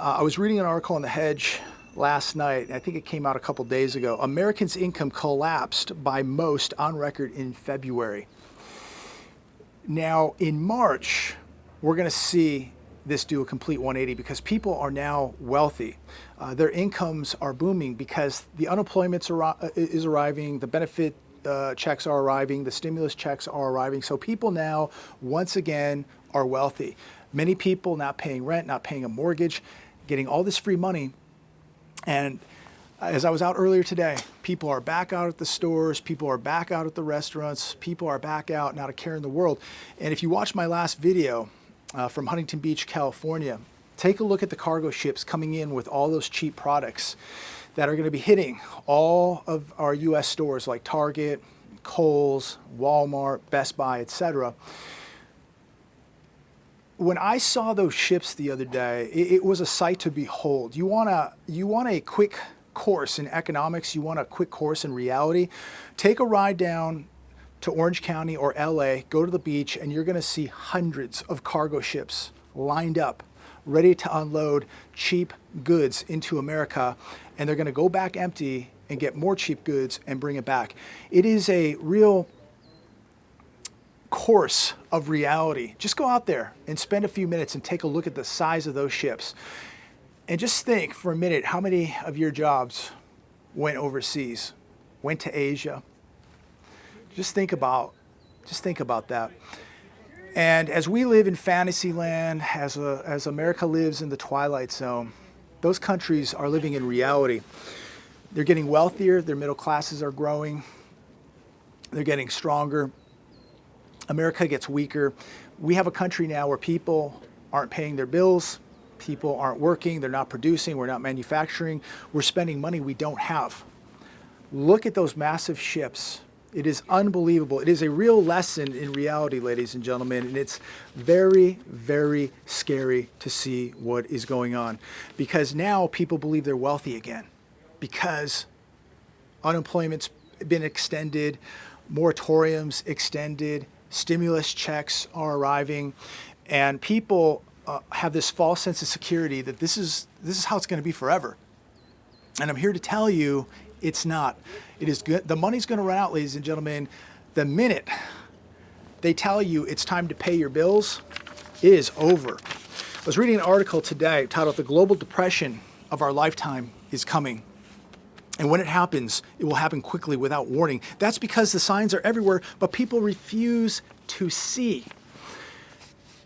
I was reading an article on The Hedge last night. I think it came out a couple days ago. Americans' income collapsed by most on record in February. Now, in March, we're going to see this do a complete 180 because people are now wealthy. Their incomes are booming because the unemployment is arriving, the benefit checks are arriving, the stimulus checks are arriving. So people now, once again, are wealthy. Many people not paying rent, not paying a mortgage, getting all this free money. And as I was out earlier today, people are back out at the stores, people are back out at the restaurants, people are back out, not a care in the world. And if you watch my last video from Huntington Beach, California, take a look at the cargo ships coming in with all those cheap products that are going to be hitting all of our US stores like Target, Kohl's, Walmart, Best Buy, etc. When I saw those ships the other day, it was a sight to behold. You want a quick course in economics, you want a quick course in reality, take a ride down to Orange County or LA, go to the beach, and you're going to see hundreds of cargo ships lined up, ready to unload cheap goods into America, and they're going to go back empty and get more cheap goods and bring it back. It is a real course of reality. Just go out there and spend a few minutes and take a look at the size of those ships. And just think for a minute, how many of your jobs went overseas, went to Asia? Just think about that. And as we live in Fantasyland, as America lives in the Twilight Zone, those countries are living in reality. They're getting wealthier, their middle classes are growing, they're getting stronger. America gets weaker. We have a country now where people aren't paying their bills, people aren't working, they're not producing, we're not manufacturing, we're spending money we don't have. Look at those massive ships. It is unbelievable. It is a real lesson in reality, ladies and gentlemen, and it's very, very scary to see what is going on because now people believe they're wealthy again because unemployment's been extended, moratoriums extended, stimulus checks are arriving, and people have this false sense of security that this is how it's going to be forever. And I'm here to tell you it's not. It is good. The money's going to run out, ladies and gentlemen. The minute they tell you it's time to pay your bills, it is over. I was reading an article today titled "The Global Depression of Our Lifetime is Coming." And when it happens, it will happen quickly without warning. That's because the signs are everywhere, but people refuse to see.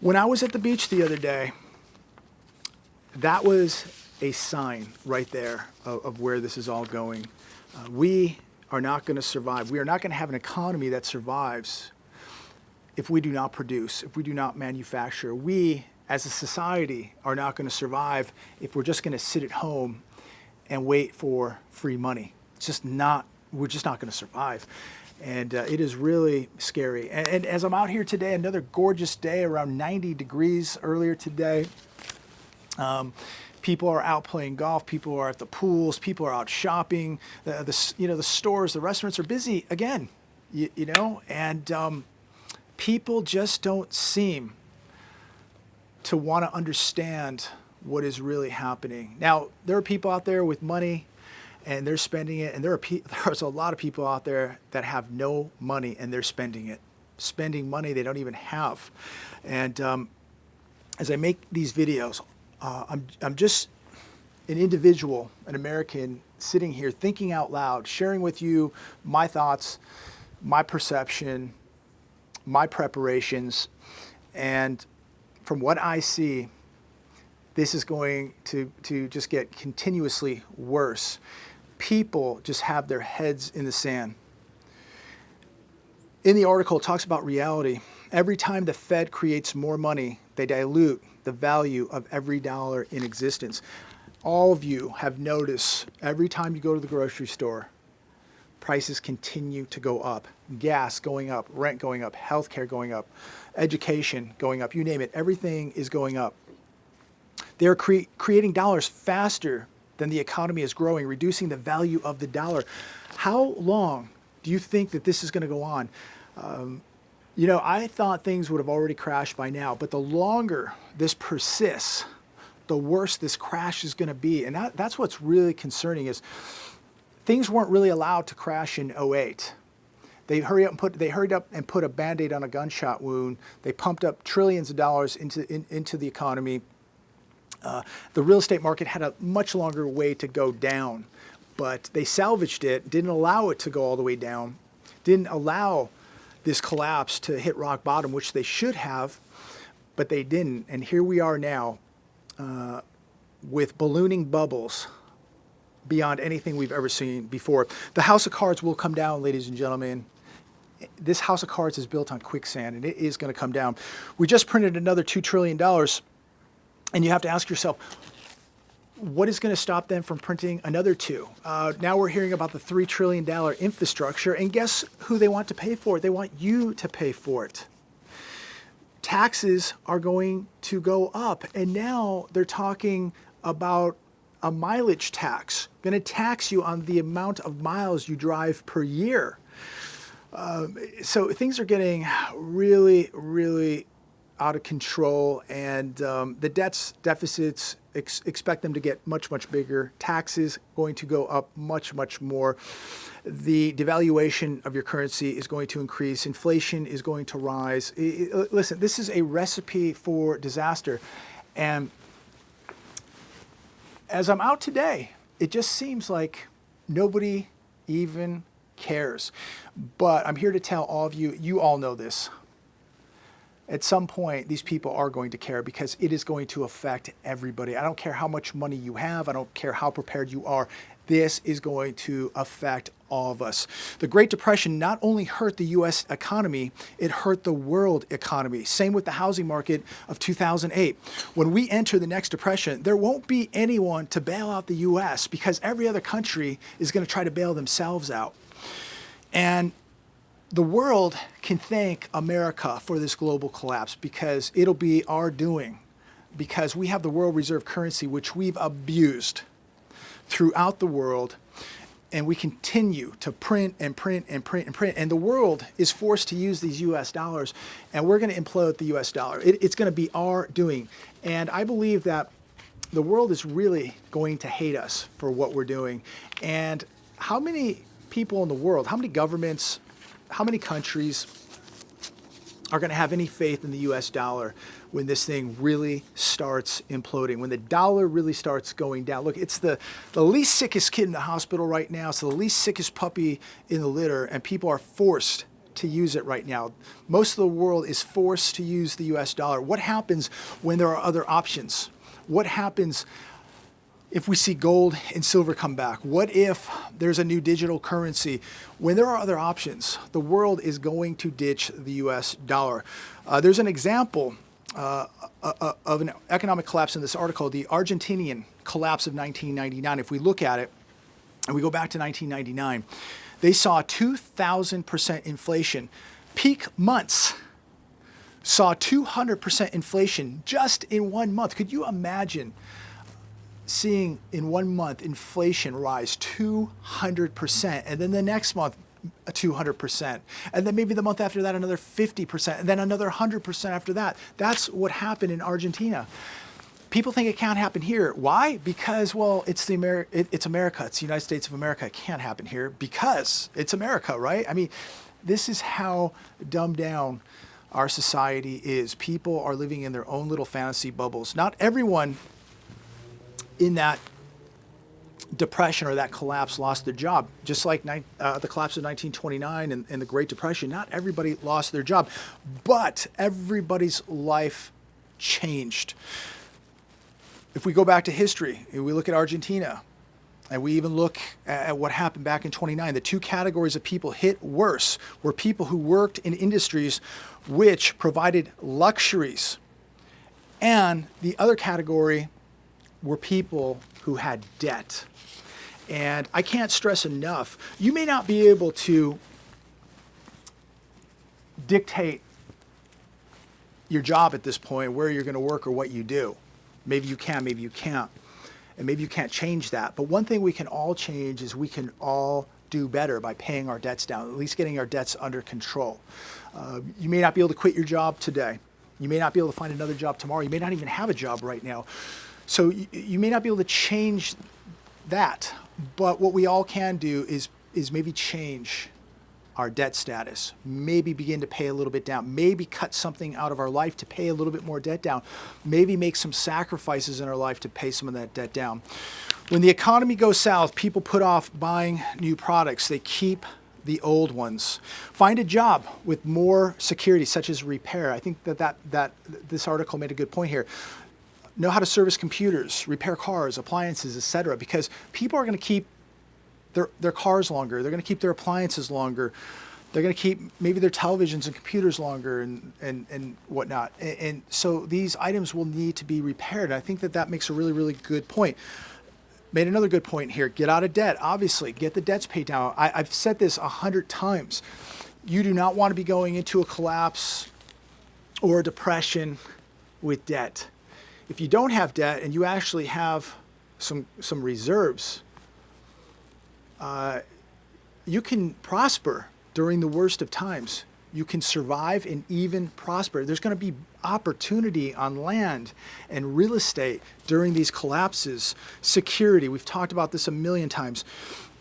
When I was at the beach the other day, that was a sign right there of where this is all going. We are not going to survive. We are not going to have an economy that survives if we do not produce, if we do not manufacture. We, as a society, are not going to survive if we're just going to sit at home and wait for free money. We're just not going to survive. And it is really scary. And as I'm out here today, another gorgeous day, around 90 degrees earlier today. People are out playing golf. People are at the pools. People are out shopping. The stores, the restaurants are busy again. And people just don't seem to want to understand what is really happening. Now, there are people out there with money, and they're spending it. And there's a lot of people out there that have no money, and they're spending it, spending money they don't even have. And as I make these videos, I'm just an individual, an American, sitting here thinking out loud, sharing with you my thoughts, my perception, my preparations, and from what I see, this is going to just get continuously worse. People just have their heads in the sand. In the article, it talks about reality. Every time the Fed creates more money, they dilute the value of every dollar in existence. All of you have noticed every time you go to the grocery store, prices continue to go up. Gas going up, rent going up, healthcare going up, education going up, you name it, everything is going up. They're creating dollars faster than the economy is growing, reducing the value of the dollar. How long do you think that this is going to go on? I thought things would have already crashed by now, but the longer this persists, the worse this crash is going to be. And that's what's really concerning is things weren't really allowed to crash in '08. They hurried up and put a Band-Aid on a gunshot wound. They pumped up trillions of dollars into the economy. The real estate market had a much longer way to go down, but they salvaged it, didn't allow it to go all the way down, didn't allow this collapse to hit rock bottom, which they should have, but they didn't. And here we are now with ballooning bubbles beyond anything we've ever seen before. The house of cards will come down, ladies and gentlemen. This house of cards is built on quicksand, and it is going to come down. We just printed another $2 trillion. And you have to ask yourself, what is going to stop them from printing another two? Now we're hearing about the $3 trillion infrastructure, and guess who they want to pay for it? They want you to pay for it. Taxes are going to go up, and now they're talking about a mileage tax, going to tax you on the amount of miles you drive per year. So things are getting really, really out of control, and the deficits, expect them to get much, much bigger. Taxes going to go up much, much more. The devaluation of your currency is going to increase. Inflation is going to rise. Listen, this is a recipe for disaster. And as I'm out today, it just seems like nobody even cares. But I'm here to tell all of you, you all know this. At some point, these people are going to care because it is going to affect everybody. I don't care how much money you have. I don't care how prepared you are. This is going to affect all of us. The Great Depression not only hurt the U.S. economy, it hurt the world economy. Same with the housing market of 2008. When we enter the next depression, there won't be anyone to bail out the U.S. because every other country is going to try to bail themselves out. And the world can thank America for this global collapse because it'll be our doing, because we have the world reserve currency, which we've abused throughout the world, and we continue to print and print and print and print. And the world is forced to use these US dollars, and we're going to implode the US dollar. It's going to be our doing. And I believe that the world is really going to hate us for what we're doing. And how many people in the world, how many governments, how many countries are going to have any faith in the US dollar when this thing really starts imploding, when the dollar really starts going down? Look, it's the least sickest kid in the hospital right now. It's the least sickest puppy in the litter, and people are forced to use it right now. Most of the world is forced to use the US dollar. What happens when there are other options? What happens if we see gold and silver come back? What if there's a new digital currency? When there are other options, the world is going to ditch the US dollar. There's an example of an economic collapse in this article, the Argentinian collapse of 1999. If we look at it and we go back to 1999, they saw 2,000% inflation. Peak months saw 200% inflation just in 1 month. Could you imagine seeing in 1 month inflation rise 200%, and then the next month 200%, and then maybe the month after that another 50%, and then another 100% after that? That's what happened in Argentina. People think it can't happen here. Why? Because, well, it's America. It's the United States of America. It can't happen here because it's America, right? I mean, this is how dumbed down our society is. People are living in their own little fantasy bubbles. Not everyone in that depression or that collapse lost their job. Just like the collapse of 1929 and the Great Depression, not everybody lost their job, but everybody's life changed. If we go back to history, we look at Argentina, and we even look at what happened back in 29, the two categories of people hit worse were people who worked in industries which provided luxuries, and the other category were people who had debt. And I can't stress enough, you may not be able to dictate your job at this point, where you're going to work or what you do. Maybe you can, maybe you can't. And maybe you can't change that. But one thing we can all change is we can all do better by paying our debts down, at least getting our debts under control. You may not be able to quit your job today. You may not be able to find another job tomorrow. You may not even have a job right now. So you may not be able to change that, but what we all can do is maybe change our debt status, maybe begin to pay a little bit down, maybe cut something out of our life to pay a little bit more debt down, maybe make some sacrifices in our life to pay some of that debt down. When the economy goes south, people put off buying new products. They keep the old ones. Find a job with more security, such as repair. I think that this article made a good point here. Know how to service computers, repair cars, appliances, etc. Because people are going to keep their cars longer. They're going to keep their appliances longer. They're going to keep maybe their televisions and computers longer and whatnot. And so these items will need to be repaired. And I think that makes a really, really good point. Made another good point here. Get out of debt. Obviously, get the debts paid down. I've said this 100 times. You do not want to be going into a collapse or a depression with debt. If you don't have debt and you actually have some reserves, you can prosper during the worst of times. You can survive and even prosper. There's going to be opportunity on land and real estate during these collapses. Security, we've talked about this a million times.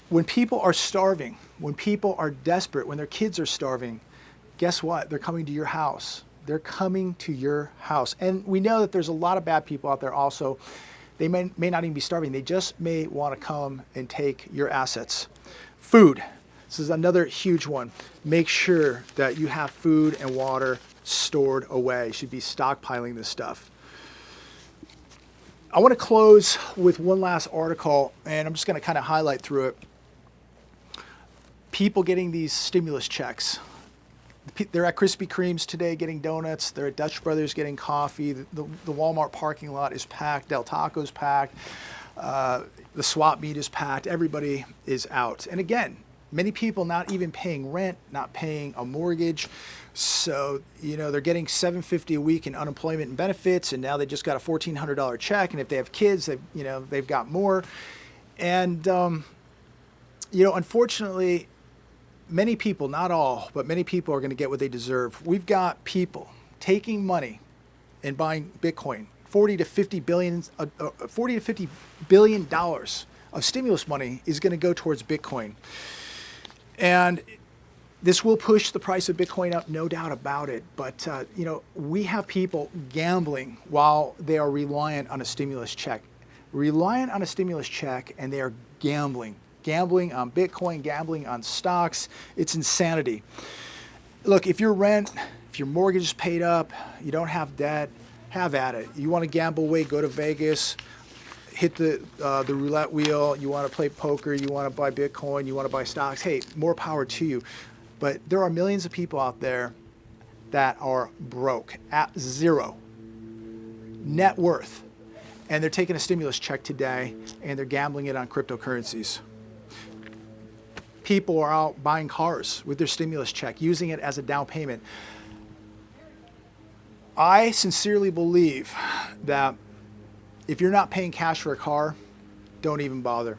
When people are starving, when people are desperate, when their kids are starving, guess what? They're coming to your house. They're coming to your house. And we know that there's a lot of bad people out there also. They may not even be starving. They just may want to come and take your assets. Food. This is another huge one. Make sure that you have food and water stored away. You should be stockpiling this stuff. I want to close with one last article, and I'm just going to kind of highlight through it. People getting these stimulus checks. They're at Krispy Kreme's today getting donuts. They're at Dutch Brothers getting coffee. The Walmart parking lot is packed. Del Taco's packed. The swap meet is packed. Everybody is out. And again, many people not even paying rent, not paying a mortgage. So, they're getting $750 a week in unemployment and benefits, and now they just got a $1,400 check. And if they have kids, they've got more. And, unfortunately, many people, not all, but many people are going to get what they deserve. We've got people taking money and buying Bitcoin. $40 to $50 billion of stimulus money is going to go towards Bitcoin. And this will push the price of Bitcoin up, no doubt about it. But, we have people gambling while they are reliant on a stimulus check. Reliant on a stimulus check, and they are gambling. Gambling on Bitcoin, gambling on stocks. It's insanity. Look, if your mortgage is paid up, you don't have debt, have at it. You want to gamble away, go to Vegas, hit the roulette wheel. You want to play poker, you want to buy Bitcoin, you want to buy stocks. Hey, more power to you. But there are millions of people out there that are broke, at zero net worth. And they're taking a stimulus check today, and they're gambling it on cryptocurrencies. People are out buying cars with their stimulus check, using it as a down payment. I sincerely believe that if you're not paying cash for a car, don't even bother.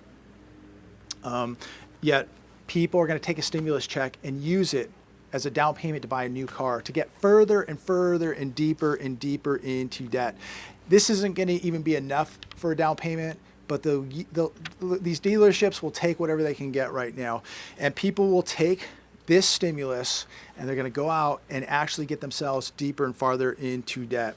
Yet people are going to take a stimulus check and use it as a down payment to buy a new car, to get further and further and deeper into debt. This isn't going to even be enough for a down payment. But these dealerships will take whatever they can get right now. And people will take this stimulus and they're going to go out and actually get themselves deeper and farther into debt.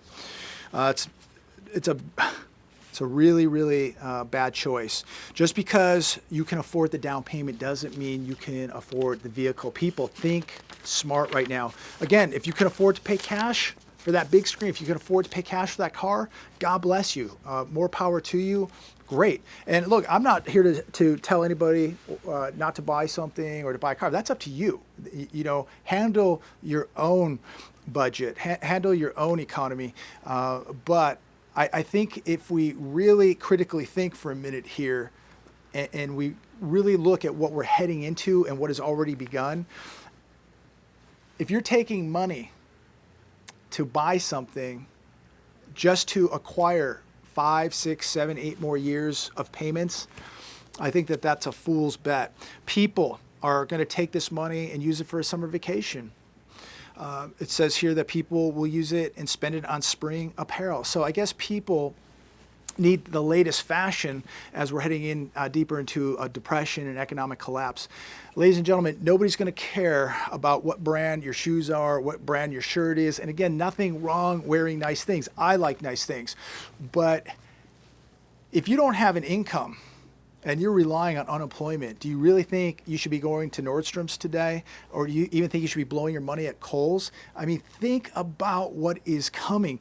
It's a really, really bad choice. Just because you can afford the down payment doesn't mean you can afford the vehicle. People think smart right now. Again, if you can afford to pay cash for that big screen, if you can afford to pay cash for that car, God bless you. More power to you. Great. And look, I'm not here to tell anybody not to buy something or to buy a car. That's up to you. Handle your own budget, handle your own economy. But I think if we really critically think for a minute here and we really look at what we're heading into and what has already begun, if you're taking money to buy something just to acquire 5, 6, 7, 8 more years of payments, I think that's a fool's bet. People are going to take this money and use it for a summer vacation. It says here that people will use it and spend it on spring apparel. So I guess people, need the latest fashion as we're heading in deeper into a depression and economic collapse. Ladies and gentlemen, nobody's going to care about what brand your shoes are, what brand your shirt is. And again, nothing wrong wearing nice things. I like nice things. But if you don't have an income and you're relying on unemployment, do you really think you should be going to Nordstrom's today? Or do you even think you should be blowing your money at Kohl's? I mean, think about what is coming.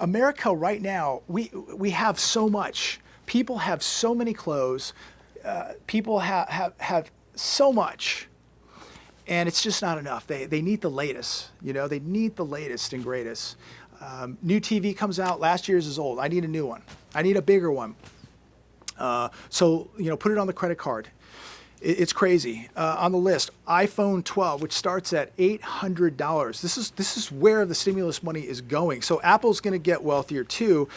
America right now, we have so much. People have so many clothes. People have so much. And it's just not enough. They need the latest. They need the latest and greatest. New TV comes out. Last year's is old. I need a new one. I need a bigger one. So put it on the credit card. It's crazy. On the list, iPhone 12, which starts at $800. This is where the stimulus money is going. So Apple's going to get wealthier too,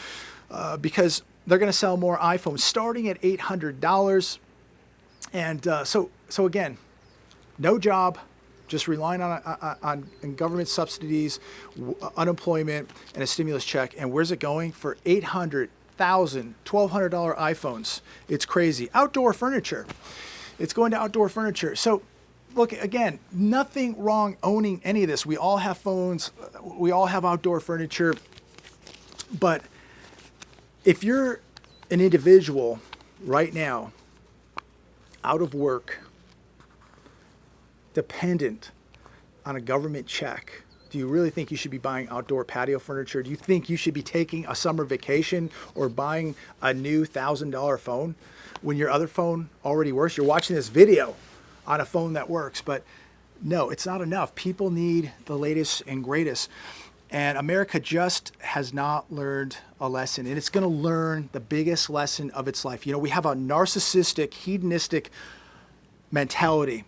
because they're going to sell more iPhones starting at $800. And so again, no job, just relying on government subsidies, unemployment, and a stimulus check. And where's it going? For $800,000, $1,200 iPhones. It's crazy. Outdoor furniture. It's going to outdoor furniture. So look, again, nothing wrong owning any of this. We all have phones. We all have outdoor furniture. But if you're an individual right now, out of work, dependent on a government check, do you really think you should be buying outdoor patio furniture? Do you think you should be taking a summer vacation or buying a new $1,000 phone when your other phone already works? You're watching this video on a phone that works, but no, it's not enough. People need the latest and greatest. And America just has not learned a lesson, and it's going to learn the biggest lesson of its life. We have a narcissistic, hedonistic mentality,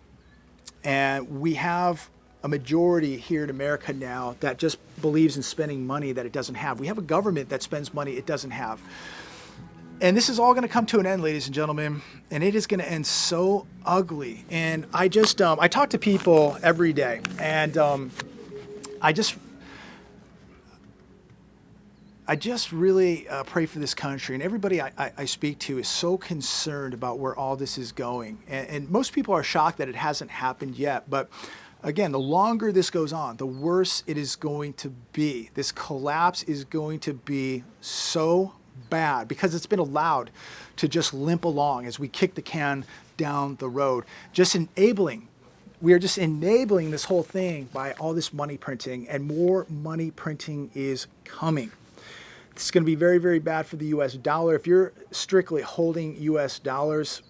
and we have a majority here in America now that just believes in spending money that it doesn't have. We have a government that spends money it doesn't have. And this is all going to come to an end, ladies and gentlemen, and it is going to end so ugly. And I just, I talk to people every day, and I just really pray for this country. And everybody I speak to is so concerned about where all this is going. And most people are shocked that it hasn't happened yet. But again, the longer this goes on, the worse it is going to be. This collapse is going to be so bad because it's been allowed to just limp along as we kick the can down the road. We are just enabling this whole thing by all this money printing, and more money printing is coming. It's going to be very, very bad for the U.S. dollar. If you're strictly holding U.S. dollars,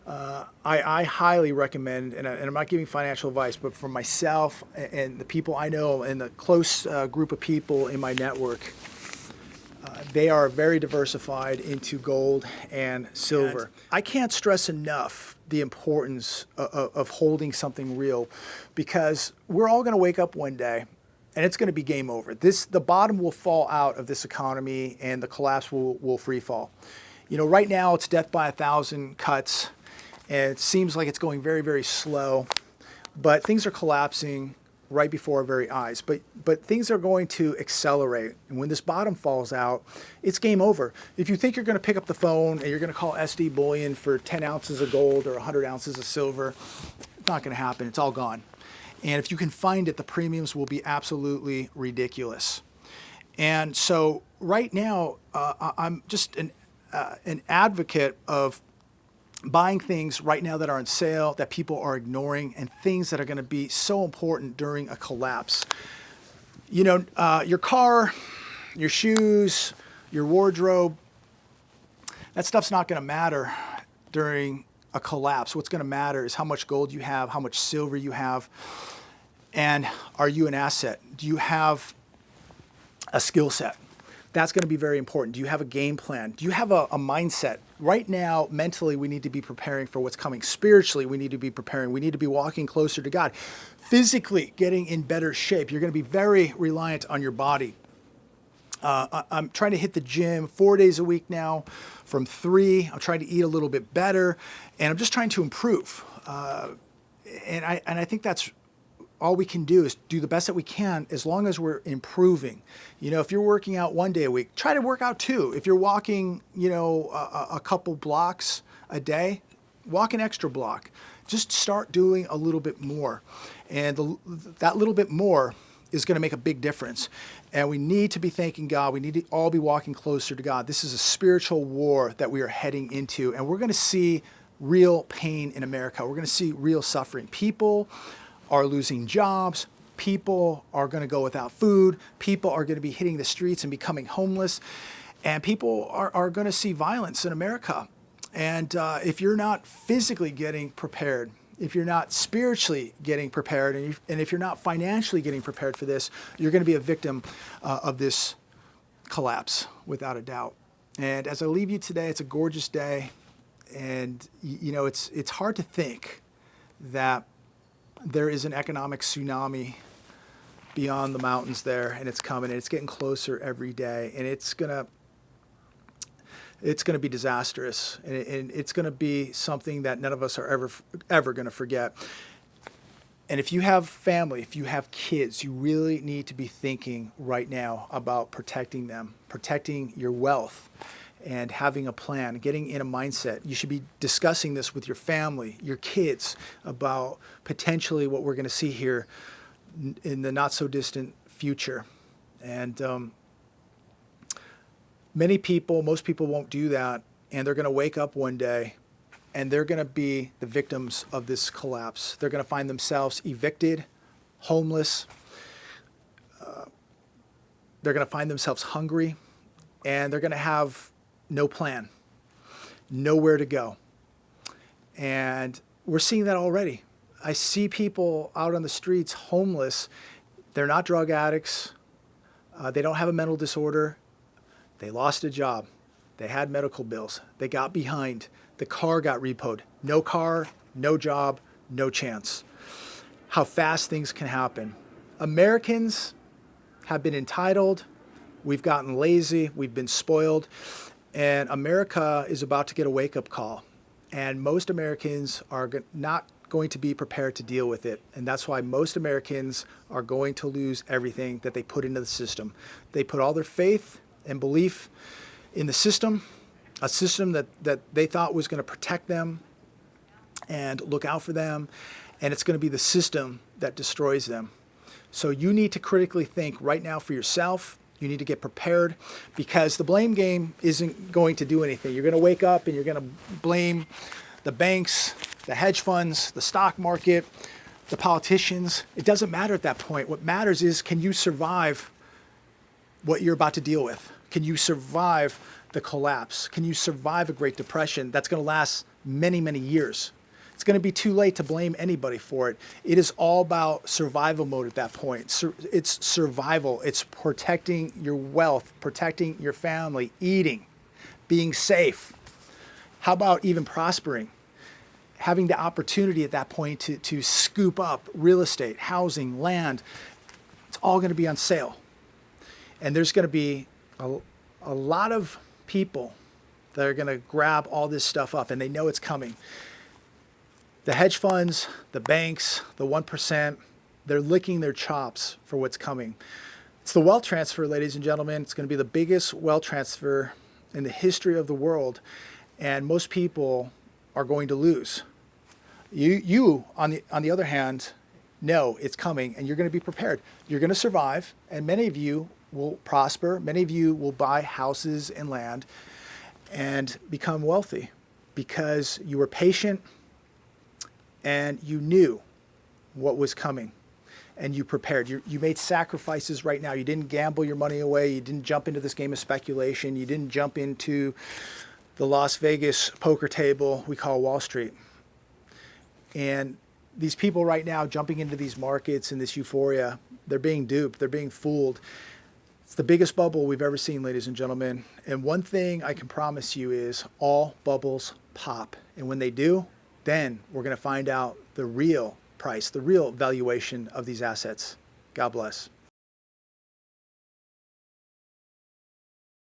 I highly recommend, and I'm not giving financial advice, but for myself and the people I know and the close group of people in my network, they are very diversified into gold and silver. And I can't stress enough the importance of holding something real, because we're all going to wake up one day and it's going to be game over. The bottom will fall out of this economy and the collapse will free fall. Right now it's death by 1,000 cuts, and it seems like it's going very, very slow, but things are collapsing right before our very eyes. But things are going to accelerate, and when this bottom falls out, it's game over. If you think you're going to pick up the phone and you're going to call SD Bullion for 10 ounces of gold or 100 ounces of silver, it's not going to happen. It's all gone. And if you can find it, the premiums will be absolutely ridiculous. And so right now, I'm just an advocate of buying things right now that are on sale, that people are ignoring, and things that are going to be so important during a collapse. Your car, your shoes, your wardrobe, that stuff's not going to matter during a collapse. What's going to matter is how much gold you have, how much silver you have, and are you an asset? Do you have a skill set? That's going to be very important. Do you have a game plan? Do you have a mindset? Right now, mentally, we need to be preparing for what's coming. Spiritually, we need to be preparing. We need to be walking closer to God. Physically, getting in better shape. You're going to be very reliant on your body. I'm trying to hit the gym 4 days a week now from 3. I'm trying to eat a little bit better, and I'm just trying to improve. And I think that's all we can do is do the best that we can as long as we're improving. If you're working out 1 day a week, try to work out 2. If you're walking, a couple blocks a day, walk an extra block. Just start doing a little bit more. And that little bit more is going to make a big difference. And we need to be thanking God. We need to all be walking closer to God. This is a spiritual war that we are heading into. And we're going to see real pain in America. We're going to see real suffering. People are losing jobs. People are going to go without food. People are going to be hitting the streets and becoming homeless. And people are going to see violence in America. And if you're not physically getting prepared, if you're not spiritually getting prepared, and if you're not financially getting prepared for this, you're going to be a victim of this collapse, without a doubt. And as I leave you today, it's a gorgeous day. And, it's hard to think that there is an economic tsunami beyond the mountains there, and it's coming, and it's getting closer every day, and it's gonna be disastrous, and it's gonna be something that none of us are ever gonna forget. And if you have family, if you have kids, you really need to be thinking right now about protecting them, protecting your wealth, and having a plan, getting in a mindset. You should be discussing this with your family, your kids, about potentially what we're going to see here in the not so distant future. And most people won't do that, and they're going to wake up one day and they're going to be the victims of this collapse. They're going to find themselves evicted, homeless. They're going to find themselves hungry, and they're going to have no plan, nowhere to go. And we're seeing that already. I see people out on the streets homeless. They're not drug addicts. They don't have a mental disorder. They lost a job. They had medical bills. They got behind. The car got repoed. No car, no job, no chance. How fast things can happen. Americans have been entitled. We've gotten lazy. We've been spoiled. And America is about to get a wake-up call. And most Americans are not going to be prepared to deal with it. And that's why most Americans are going to lose everything that they put into the system. They put all their faith and belief in the system, a system that they thought was going to protect them and look out for them. And it's going to be the system that destroys them. So you need to critically think right now for yourself. You need to get prepared, because the blame game isn't going to do anything. You're going to wake up and you're going to blame the banks, the hedge funds, the stock market, the politicians. It doesn't matter at that point. What matters is, can you survive what you're about to deal with? Can you survive the collapse? Can you survive a Great Depression that's going to last many, many years? It's going to be too late to blame anybody for it. It is all about survival mode at that point. It's survival. It's protecting your wealth, protecting your family, eating, being safe. How about even prospering? Having the opportunity at that point to scoop up real estate, housing, land. It's all going to be on sale. And there's going to be a lot of people that are going to grab all this stuff up, and they know it's coming. The hedge funds, the banks, the 1%, they're licking their chops for what's coming. It's the wealth transfer, ladies and gentlemen. It's going to be the biggest wealth transfer in the history of the world, and most people are going to lose. You on the other hand, know it's coming, and you're going to be prepared. You're going to survive, and many of you will prosper. Many of you will buy houses and land and become wealthy because you were patient and you knew what was coming, and you prepared. You made sacrifices right now. You didn't gamble your money away. You didn't jump into this game of speculation. You didn't jump into the Las Vegas poker table we call Wall Street. And these people right now jumping into these markets and this euphoria, they're being duped. They're being fooled. It's the biggest bubble we've ever seen, ladies and gentlemen. And one thing I can promise you is all bubbles pop. And when they do, then we're going to find out the real price, the real valuation of these assets. God bless.